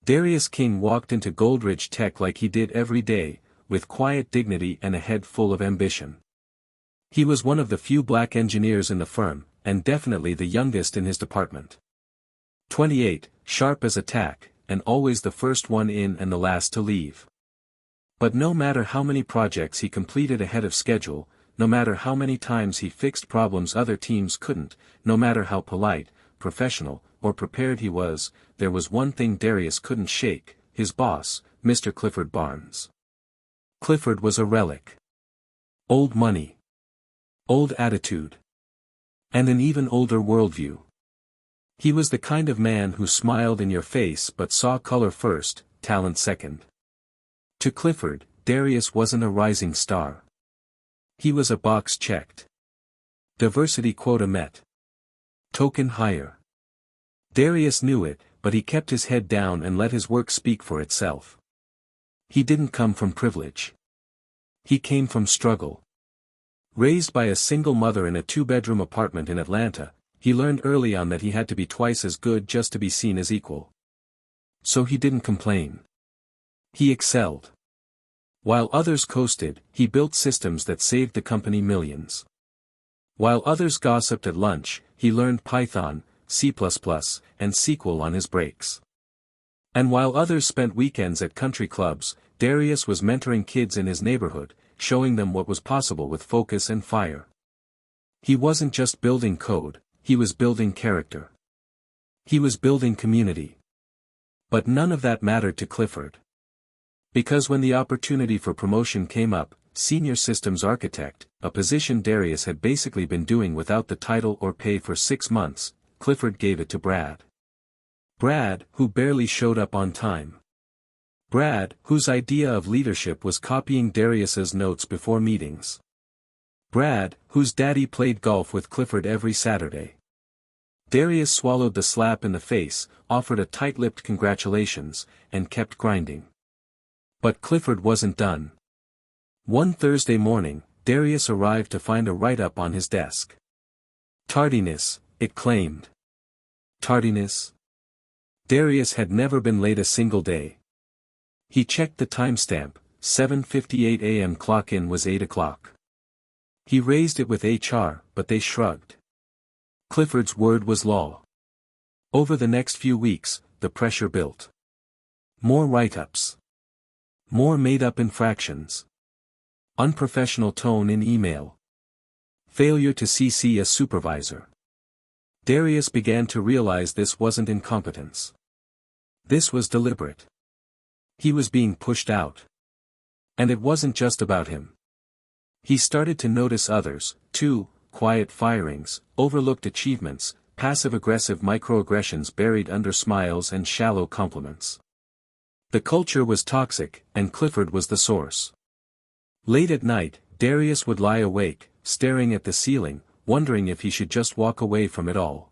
Darius King walked into Goldridge Tech like he did every day, with quiet dignity and a head full of ambition. He was one of the few black engineers in the firm, and definitely the youngest in his department. 28, sharp as a tack, and always the first one in and the last to leave. But no matter how many projects he completed ahead of schedule, no matter how many times he fixed problems other teams couldn't, no matter how polite, professional, or prepared he was, there was one thing Darius couldn't shake: his boss, Mr. Clifford Barnes. Clifford was a relic. Old money. Old attitude. And an even older worldview. He was the kind of man who smiled in your face but saw color first, talent second. To Clifford, Darius wasn't a rising star. He was a box checked. Diversity quota met. Token higher. Darius knew it, but he kept his head down and let his work speak for itself. He didn't come from privilege. He came from struggle. Raised by a single mother in a two-bedroom apartment in Atlanta, he learned early on that he had to be twice as good just to be seen as equal. So he didn't complain. He excelled. While others coasted, he built systems that saved the company millions. While others gossiped at lunch, he learned Python, C++, and SQL on his breaks. And while others spent weekends at country clubs, Darius was mentoring kids in his neighborhood, showing them what was possible with focus and fire. He wasn't just building code, he was building character. He was building community. But none of that mattered to Clifford. Because when the opportunity for promotion came up, senior systems architect, a position Darius had basically been doing without the title or pay for 6 months, Clifford gave it to Brad. Brad, who barely showed up on time. Brad, whose idea of leadership was copying Darius's notes before meetings. Brad, whose daddy played golf with Clifford every Saturday. Darius swallowed the slap in the face, offered a tight-lipped congratulations, and kept grinding. But Clifford wasn't done. One Thursday morning, Darius arrived to find a write-up on his desk. Tardiness, it claimed. Tardiness? Darius had never been late a single day. He checked the timestamp, 7:58 a.m. clock-in was 8 o'clock. He raised it with HR, but they shrugged. Clifford's word was law. Over the next few weeks, the pressure built. More write-ups. More made-up infractions. Unprofessional tone in email. Failure to CC a supervisor. Darius began to realize this wasn't incompetence. This was deliberate. He was being pushed out. And it wasn't just about him. He started to notice others, too: quiet firings, overlooked achievements, passive-aggressive microaggressions buried under smiles and shallow compliments. The culture was toxic, and Clifford was the source. Late at night, Darius would lie awake, staring at the ceiling, wondering if he should just walk away from it all.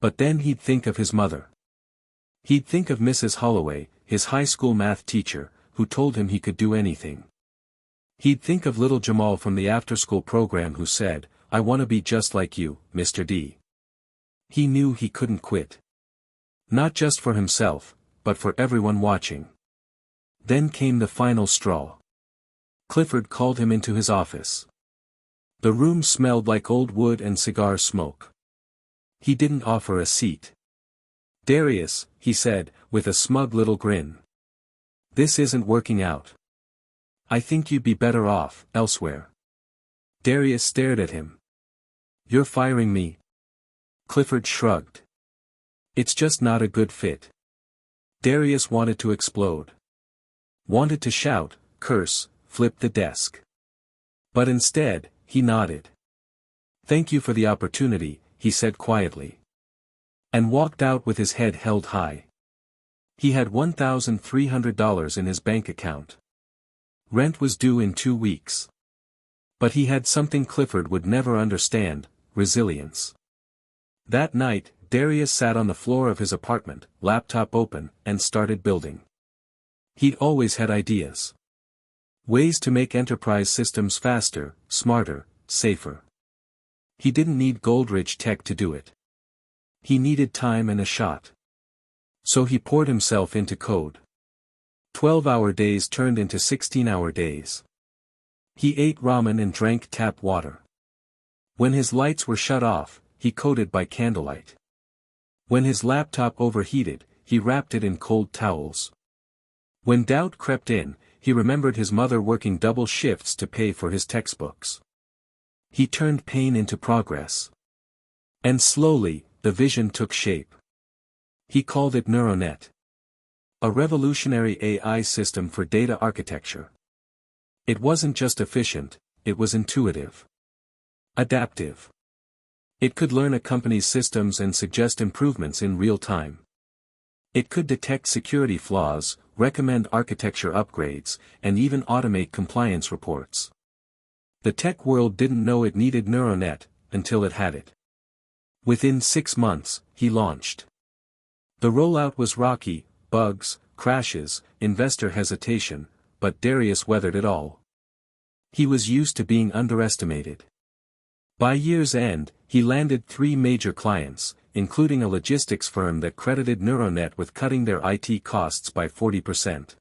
But then he'd think of his mother. He'd think of Mrs. Holloway, his high school math teacher, who told him he could do anything. He'd think of little Jamal from the after-school program who said, "I want to be just like you, Mr. D." He knew he couldn't quit. Not just for himself, but for everyone watching. Then came the final straw. Clifford called him into his office. The room smelled like old wood and cigar smoke. He didn't offer a seat. "Darius," he said, with a smug little grin. "This isn't working out. I think you'd be better off elsewhere." Darius stared at him. "You're firing me?" Clifford shrugged. "It's just not a good fit." Darius wanted to explode. Wanted to shout, curse, flip the desk. But instead, he nodded. "Thank you for the opportunity," he said quietly. And walked out with his head held high. He had $1,300 in his bank account. Rent was due in 2 weeks. But he had something Clifford would never understand: resilience. That night, Darius sat on the floor of his apartment, laptop open, and started building. He'd always had ideas. Ways to make enterprise systems faster, smarter, safer. He didn't need Goldridge Tech to do it. He needed time and a shot. So he poured himself into code. 12-hour days turned into 16-hour days. He ate ramen and drank tap water. When his lights were shut off, he coded by candlelight. When his laptop overheated, he wrapped it in cold towels. When doubt crept in, he remembered his mother working double shifts to pay for his textbooks. He turned pain into progress. And slowly, the vision took shape. He called it NeuroNet. A revolutionary AI system for data architecture. It wasn't just efficient, it was intuitive. Adaptive. It could learn a company's systems and suggest improvements in real time. It could detect security flaws, recommend architecture upgrades, and even automate compliance reports. The tech world didn't know it needed NeuroNet, until it had it. Within 6 months, he launched. The rollout was rocky, bugs, crashes, investor hesitation, but Darius weathered it all. He was used to being underestimated. By year's end, he landed 3 major clients, including a logistics firm that credited NeuroNet with cutting their IT costs by 40%.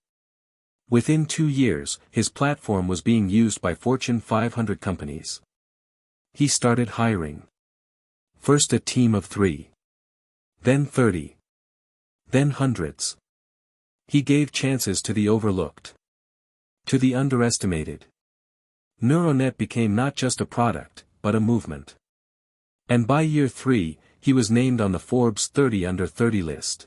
Within 2 years, his platform was being used by Fortune 500 companies. He started hiring. First a team of 3. Then 30. Then hundreds. He gave chances to the overlooked. To the underestimated. NeuroNet became not just a product, but a movement. And by year 3, he was named on the Forbes 30 Under 30 list.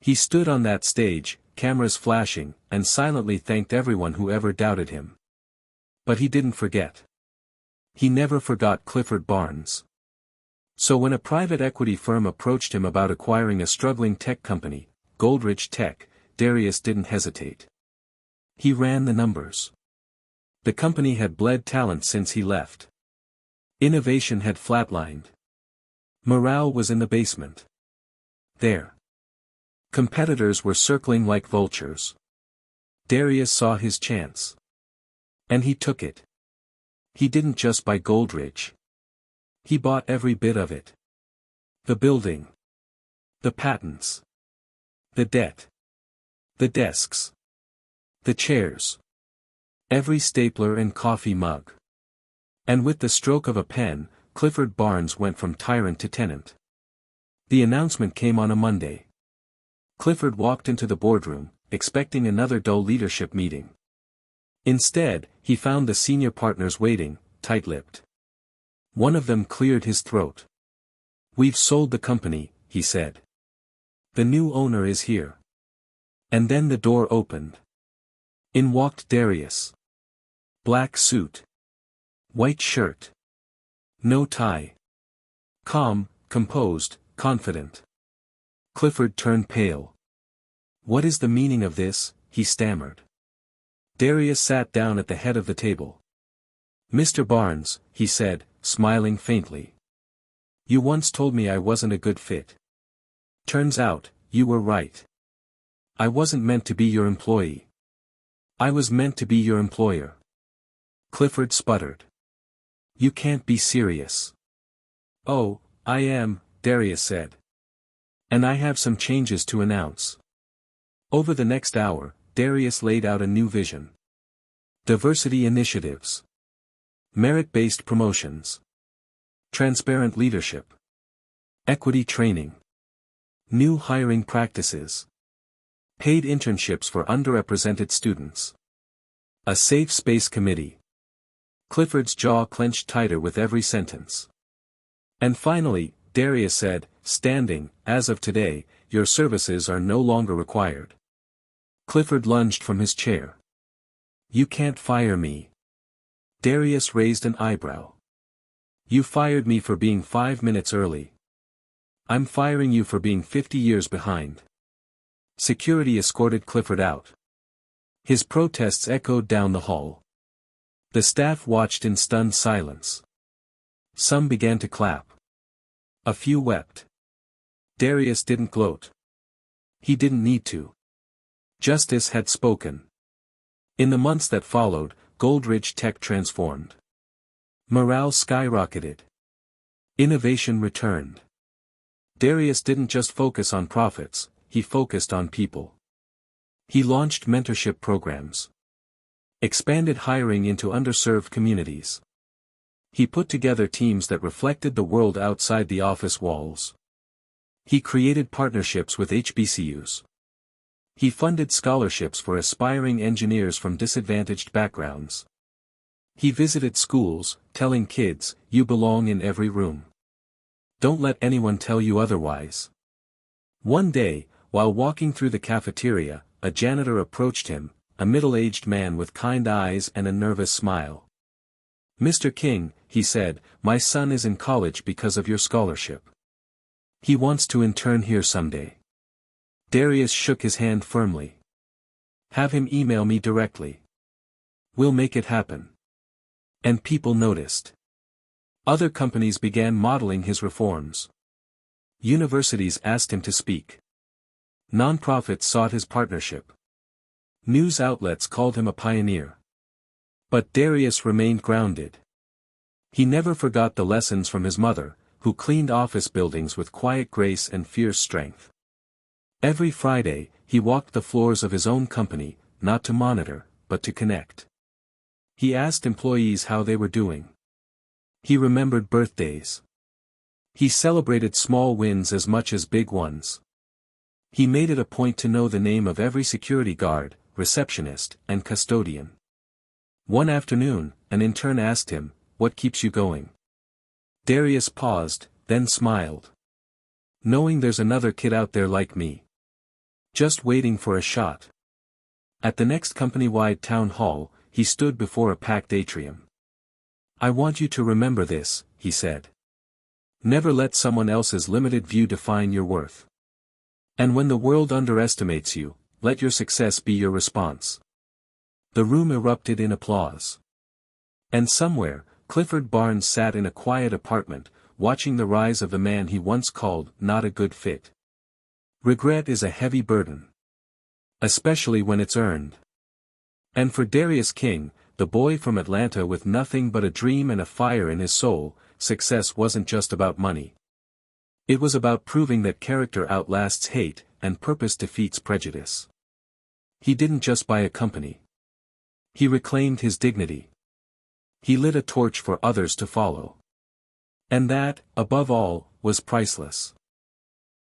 He stood on that stage, cameras flashing, and silently thanked everyone who ever doubted him. But he didn't forget. He never forgot Clifford Barnes. So when a private equity firm approached him about acquiring a struggling tech company, Goldridge Tech, Darius didn't hesitate. He ran the numbers. The company had bled talent since he left. Innovation had flatlined. Morale was in the basement. There. Competitors were circling like vultures. Darius saw his chance. And he took it. He didn't just buy Goldridge. He bought every bit of it. The building. The patents. The debt. The desks. The chairs. Every stapler and coffee mug. And with the stroke of a pen, Clifford Barnes went from tyrant to tenant. The announcement came on a Monday. Clifford walked into the boardroom, expecting another dull leadership meeting. Instead, he found the senior partners waiting, tight-lipped. One of them cleared his throat. "We've sold the company," he said. "The new owner is here." And then the door opened. In walked Darius. Black suit. White shirt. No tie. Calm, composed, confident. Clifford turned pale. "What is the meaning of this?" he stammered. Darius sat down at the head of the table. "Mr. Barnes," he said, smiling faintly. "You once told me I wasn't a good fit. Turns out, you were right. I wasn't meant to be your employee. I was meant to be your employer." Clifford sputtered. "You can't be serious." "Oh, I am," Darius said. "And I have some changes to announce." Over the next hour, Darius laid out a new vision. Diversity initiatives. Merit-based promotions. Transparent leadership. Equity training. New hiring practices. Paid internships for underrepresented students. A safe space committee. Clifford's jaw clenched tighter with every sentence. And finally, Darius said, standing, "As of today, your services are no longer required." Clifford lunged from his chair. "You can't fire me." Darius raised an eyebrow. "You fired me for being 5 minutes early. I'm firing you for being 50 years behind." Security escorted Clifford out. His protests echoed down the hall. The staff watched in stunned silence. Some began to clap. A few wept. Darius didn't gloat. He didn't need to. Justice had spoken. In the months that followed, Goldridge Tech transformed. Morale skyrocketed. Innovation returned. Darius didn't just focus on profits, he focused on people. He launched mentorship programs. Expanded hiring into underserved communities. He put together teams that reflected the world outside the office walls. He created partnerships with HBCUs. He funded scholarships for aspiring engineers from disadvantaged backgrounds. He visited schools, telling kids, "You belong in every room. Don't let anyone tell you otherwise." One day, while walking through the cafeteria, a janitor approached him, a middle-aged man with kind eyes and a nervous smile. "Mr. King," he said, "my son is in college because of your scholarship. He wants to intern here someday." Darius shook his hand firmly. "Have him email me directly. We'll make it happen." And people noticed. Other companies began modeling his reforms. Universities asked him to speak. Nonprofits sought his partnership. News outlets called him a pioneer. But Darius remained grounded. He never forgot the lessons from his mother, who cleaned office buildings with quiet grace and fierce strength. Every Friday, he walked the floors of his own company, not to monitor, but to connect. He asked employees how they were doing. He remembered birthdays. He celebrated small wins as much as big ones. He made it a point to know the name of every security guard, receptionist, and custodian. One afternoon, an intern asked him, "What keeps you going?" Darius paused, then smiled. "Knowing there's another kid out there like me. Just waiting for a shot." At the next company-wide town hall, he stood before a packed atrium. "I want you to remember this," he said. "Never let someone else's limited view define your worth. And when the world underestimates you, let your success be your response." The room erupted in applause. And somewhere, Clifford Barnes sat in a quiet apartment, watching the rise of the man he once called not a good fit. Regret is a heavy burden. Especially when it's earned. And for Darius King, the boy from Atlanta with nothing but a dream and a fire in his soul, success wasn't just about money. It was about proving that character outlasts hate, and purpose defeats prejudice. He didn't just buy a company. He reclaimed his dignity. He lit a torch for others to follow. And that, above all, was priceless.